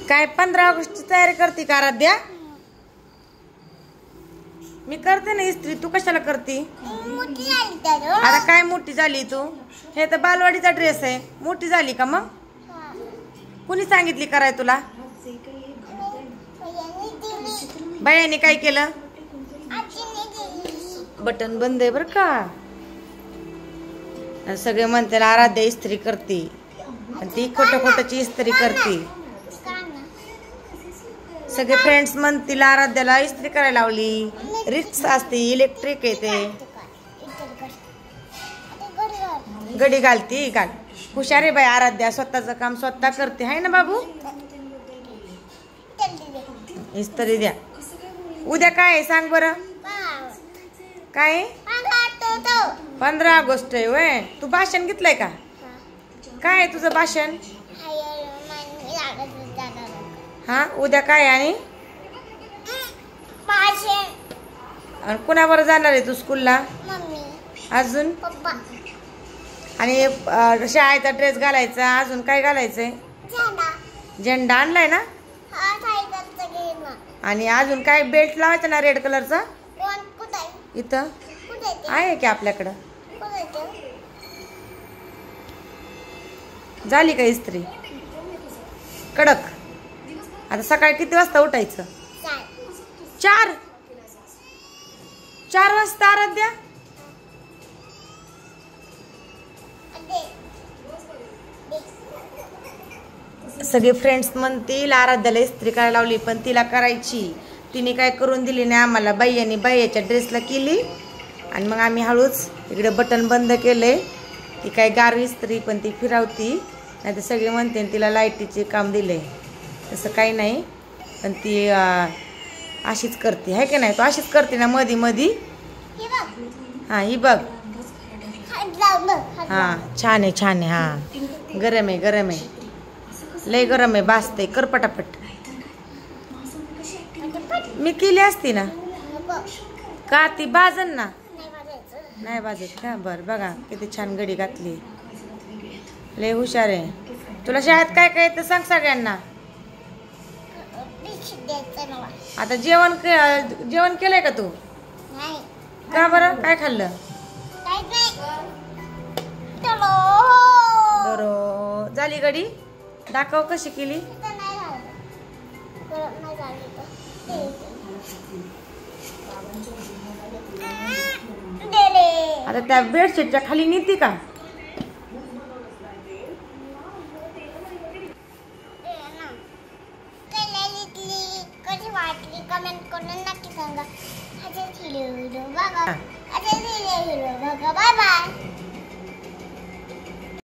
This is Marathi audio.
काय 15 ऑगस्टची तयारी करते का आराध्या? मी करते ना इस्त्री, तू कशाला करती? आता काय मोठी झाली तू? हे तर बालवाडीचा ड्रेस आहे, मोठी झाली का मग? कुणी सांगितली कराय तुला? बायाने काय केलं? बटन बंद आहे बर का. सगळे म्हणते आराध्या इस्त्री करते, ती खोटं खोटंची इस्त्री करते. सगळे फ्रेंड्स म्हणतील आराध्याला इस्त्री करायला लावली. रिक्स असते, इलेक्ट्रिक येते. गडी घालती घाल. हुशार आहे बाई आराध्या, स्वतःचं काम स्वतः करते आहे ना बाबू. इस्त्री द्या. उद्या काय आहे सांग बरं? काय 15 ऑगस्ट आहे वय. तू भाषण घेतलंय का? काय आहे तुझं भाषण? हा उद्या काय आणि कुणावर जाणार आहे तू स्कूलला? अजून आणि शाळेचा ड्रेस घालायचा. अजून काय घालायचंय? झेंडा आणलाय ना. आणि अजून काय बेल्ट लावायचा ना रेड कलरचा. इथं आहे की आपल्याकडं. झाली का इस्त्री कडक? आता सकाळी किती वाजता उठायचं? 4 वाजता आराध्या. सगळे फ्रेंड्स म्हणतील आराध्याला इस्त्री करायला लावली, पण तिला करायची. तिने काय करून दिली नाही आम्हाला. बाईयांनी बाईच्या ड्रेसला केली आणि मग आम्ही हळूच इकडे बटन बंद केले. ती काय गार इस्त्री, पण ती फिरवती. नाही तर सगळे म्हणते तिला लाईटीचे काम दिले. तसं काही नाही, पण ती अशीच करते आहे की नाही. तू अशीच करते ना मधी मधी. हां ही बघ. हां छान आहे छान आहे. हां गरम आहे गरम आहे, लय गरम आहे. बासते कर पटापट. मी केली असती ना. का ती बाजन ना. नाही बाजत का? बरं बघा किती छान गडी घातली. लय हुशार आहे. तुला शाळेत काय काय येतं सांग सगळ्यांना. आता जेवण केलंय का तू? का बरं? काय खाल्लं? बरं झाली गडी. दाखव कशी केली. आता त्या बेडशीटच्या खाली नेती का? कमेंट करून नक्की सांगा. Bye bye.